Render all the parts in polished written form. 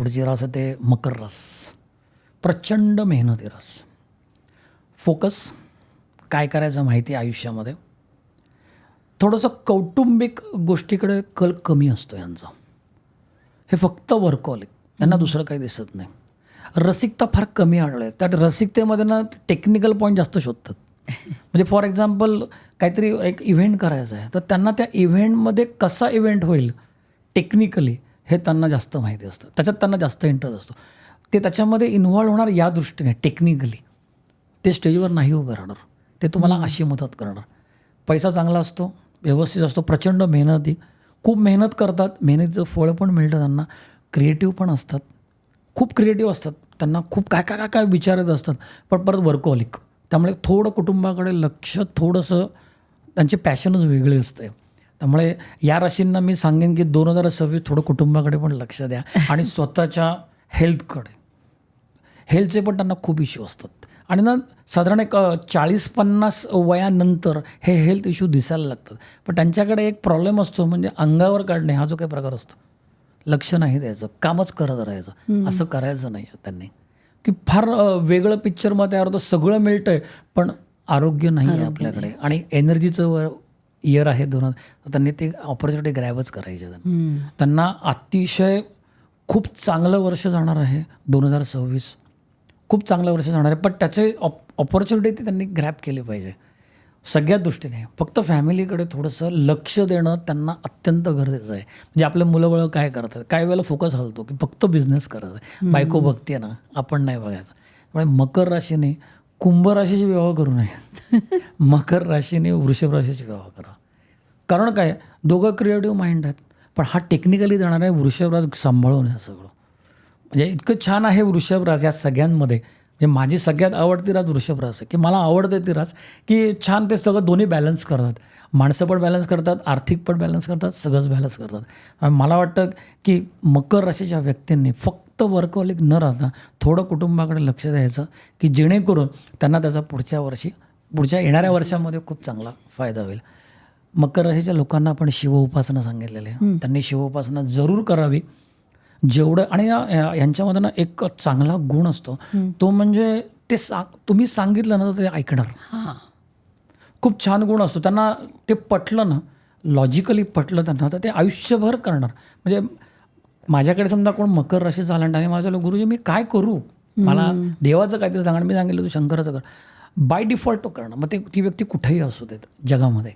पुढची रास आहे ते मकर रास. प्रचंड मेहनती रास. फोकस काय करायचं माहिती आहे आयुष्यामध्ये. थोडंसं कौटुंबिक गोष्टीकडे कल कमी असतो यांचा. हे फक्त वर्कहॉलिक, यांना दुसरं काही दिसत नाही. रसिकता फार कमी आढळते. त्यात रसिकतेमध्ये ना टेक्निकल पॉईंट जास्त शोधतात. म्हणजे फॉर एक्झाम्पल काहीतरी एक इव्हेंट करायचा आहे तर त्यांना त्या इव्हेंटमध्ये कसा इव्हेंट होईल टेक्निकली हे त्यांना जास्त माहिती असतं. त्याच्यात त्यांना जास्त इंटरेस्ट असतो. ते त्याच्यामध्ये इन्व्हॉल्व होणार या दृष्टीने टेक्निकली. ते स्टेजवर नाही उभं राहणार. ते तुम्हाला अशी मदत करणार. पैसा चांगला असतो, व्यवस्थित असतो, प्रचंड मेहनती, खूप मेहनत करतात, मेहनतीचं फळ पण मिळतं त्यांना. क्रिएटिव्ह पण असतात, खूप क्रिएटिव्ह असतात, त्यांना खूप काय काय काय काय विचार येत असतात. पण परत वर्कहॉलिक, त्यामुळे थोडं कुटुंबाकडे लक्ष, थोडंसं त्यांचे पॅशनच वेगळे असते. त्यामुळे या राशींना मी सांगेन की 2026 थोडं कुटुंबाकडे पण लक्ष द्या आणि स्वतःच्या हेल्थकडे. हेल्थचे पण त्यांना खूप इश्यू असतात आणि ना साधारण एक 40-50 वयानंतर हे हेल्थ इश्यू दिसायला लागतात. पण त्यांच्याकडे एक प्रॉब्लेम असतो, म्हणजे अंगावर काढणे हा जो काही प्रकार असतो, लक्ष नाही द्यायचं, कामच करत राहायचं. असं करायचं नाही त्यांनी, की फार वेगळं पिक्चर मग तयार होतं. सगळं मिळतंय पण आरोग्य नाही आहे आपल्याकडे. आणि एनर्जीचं इयर आहे 2000, त्यांनी ते ऑपॉर्च्युनिटी ग्रॅबच करायचे. त्यांना अतिशय खूप चांगलं वर्ष जाणार आहे 2026. खूप चांगलं वर्ष जाणार आहे. पण त्याचे ऑपॉर्च्युनिटी ते त्यांनी ग्रॅब केली पाहिजे सगळ्या दृष्टीने. फक्त फॅमिलीकडे थोडंसं लक्ष देणं त्यांना अत्यंत गरजेचं आहे. म्हणजे आपले मुलं काय करतात, काही वेळेला फोकस हलतो की फक्त बिझनेस करत आहे, बायको बघते ना, आपण नाही बघायचं. त्यामुळे मकर राशीने कुंभ राशीची विवाह करू नये. मकर राशीने वृषभ राशीची विवाह करा. कारण काय, दोघं क्रिएटिव्ह माइंड आहेत, पण हा टेक्निकली जाणार आहे वृषभ रास सांभाळून. हे सगळं म्हणजे इतकं छान आहे वृषभ रास या सगळ्यांमध्ये. म्हणजे माझी सगळ्यात आवडती रास वृषभ रास आहे, की मला आवडते ती रास, की छान ते सगळं दोन्ही बॅलन्स करतात. माणसं पण बॅलन्स करतात, आर्थिक पण बॅलन्स करतात, सगळंच बॅलन्स करतात. आणि मला वाटतं की मकर राशीच्या व्यक्तींनी फक्त वर्कहॉलिक न राहता थोडं कुटुंबाकडे लक्ष द्यायचं, की जेणेकरून त्यांना त्याचा पुढच्या येणाऱ्या वर्षामध्ये खूप चांगला फायदा होईल. मकर राशीच्या लोकांना आपण शिवउपासना सांगितलेली आहे. त्यांनी शिवउपासना जरूर करावी जेवढं. आणि यांच्यामध्ये ना एक चांगला गुण असतो, तो म्हणजे ते तुम्ही सांगितलं ना तर ते ऐकणार. खूप छान गुण असतो. त्यांना ते पटलं ना, लॉजिकली पटलं त्यांना, तर ते आयुष्यभर करणार. म्हणजे माझ्याकडे समजा कोण मकर राशी झाला आणि माझ्या गुरुजी मी काय करू, मला देवाचं काहीतरी सांगा, मी सांगितलं तू शंकराचं कर, बाय डिफॉल्ट तो करणार. मग ती व्यक्ती कुठेही असू देत जगामध्ये.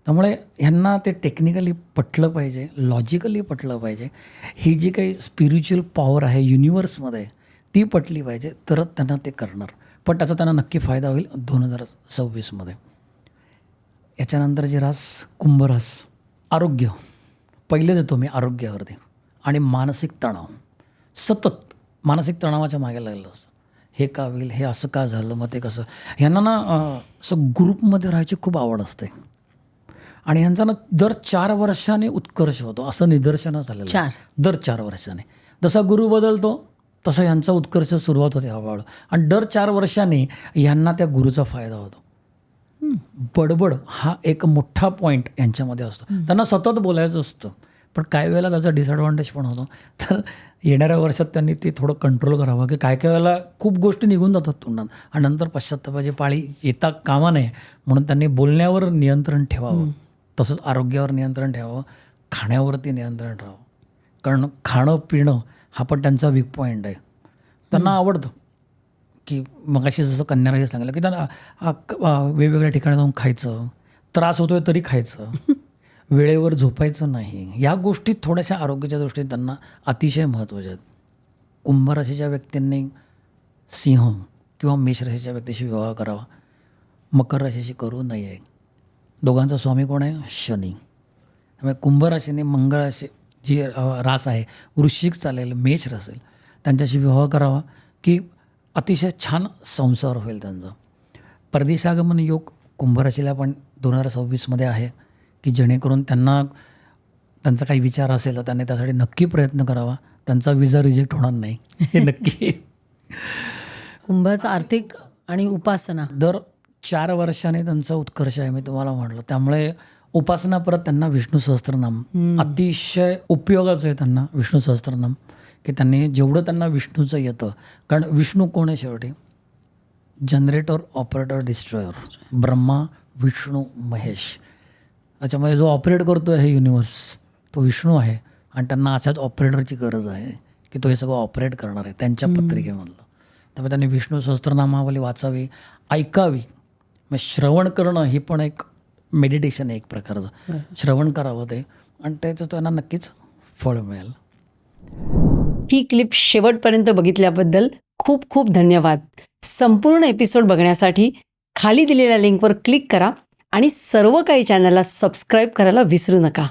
त्यामुळे ह्यांना ते टेक्निकली पटलं पाहिजे, लॉजिकली पटलं पाहिजे. ही जी काही स्पिरिच्युअल पॉवर आहे युनिवर्समध्ये ती पटली पाहिजे, तरच त्यांना ते करणार. पण त्याचा त्यांना नक्की फायदा होईल 2026मध्ये. याच्यानंतर जी रास कुंभरास, आरोग्य. पहिलेच येतो मी आरोग्यावरती. आणि मानसिक तणाव, सतत मानसिक तणावाच्या मागे लागलेलं असतं. हे का होईल, हे असं का झालं, मग ते कसं. ह्यांना ना असं ग्रुपमध्ये राहायची खूप आवड असते. आणि ह्यांचा ना दर 4 वर्षांनी उत्कर्ष होतो असं निदर्शनास आलेलं आहे. दर 4 वर्षांनी जसा गुरु बदलतो तसा ह्यांचा उत्कर्ष सुरुवात होते हळूहळू. आणि दर 4 वर्षांनी ह्यांना त्या गुरुचा फायदा होतो. बडबड हा एक मोठा पॉईंट यांच्यामध्ये असतो. त्यांना सतत बोलायचं असतं, पण काही वेळेला त्याचा डिसएडव्हान्टेज पण होतो. तर येणाऱ्या वर्षात त्यांनी ते थोडं कंट्रोल करावं, की काय वेळेला खूप गोष्टी निघून जातात तोंडात आणि नंतर पश्चात्तापाची पाळी येता कामा नये. म्हणून त्यांनी बोलण्यावर नियंत्रण ठेवावं, तसंच आरोग्यावर नियंत्रण ठेवावं, खाण्यावरती नियंत्रण ठेवावं. कारण खाणं पिणं हा पण त्यांचा वीक पॉईंट आहे. त्यांना आवडतं की मगाशी जसं कन्या राशी सांगितलं, की त्यांना वेगवेगळ्या ठिकाणी जाऊन खायचं, त्रास होतोय तरी खायचं, वेळेवर झोपायचं नाही. या गोष्टी थोड्याशा आरोग्याच्या दृष्टीने त्यांना अतिशय महत्त्वाच्या आहेत. कुंभ राशीच्या व्यक्तींनी सिंह किंवा मेष राशीच्या व्यक्तीशी विवाह करावा, मकर राशीशी करू नये. दोघांचा स्वामी कोण आहे, शनी. त्यामुळे कुंभ राशीने मंगळ राशी जी रास आहे, वृश्चिक चालेल, मेष असेल, त्यांच्याशी विवाह करावा, की अतिशय छान संसार होईल त्यांचा. परदेशागमन योग कुंभ राशीला पण 2026मध्ये आहे, की जेणेकरून त्यांचा काही विचार असेल तर त्यांनी त्यासाठी नक्की प्रयत्न करावा. त्यांचा विजा रिजेक्ट होणार नाही हे नक्की. कुंभाचा आर्थिक आणि उपासना दर 4 वर्षाने त्यांचा उत्कर्ष आहे, मी तुम्हाला म्हटलं. त्यामुळे उपासना परत त्यांना विष्णू सहस्त्रनाम अतिशय उपयोगाचं आहे. त्यांना विष्णू सहस्त्रनाम की त्यांनी जेवढं त्यांना विष्णूचं येतं, कारण विष्णू कोण आहे शेवटी? Generator, operator, destroyer. Brahma, Vishnu, Mahesh. त्याच्यामध्ये जो ऑपरेट करतो आहे हे युनिवर्स तो विष्णू आहे आणि त्यांना अशाच ऑपरेटरची गरज आहे की तो हे सगळं ऑपरेट करणार आहे त्यांच्या पत्रिकेमधलं. त्यामुळे त्यांनी विष्णू सहस्त्रनामावली वाचावी, ऐकावी. मग श्रवण करणं ही पण एक मेडिटेशन आहे एक प्रकारचं. श्रवण करावं ते आणि त्याचं त्यांना नक्कीच फळ मिळेल. ही क्लिप शेवटपर्यंत बघितल्याबद्दल खूप खूप धन्यवाद. संपूर्ण एपिसोड बघण्यासाठी खाली दिलेल्या लिंकवर क्लिक करा आणि सर्व काही चॅनलला सबस्क्राईब करायला विसरू नका.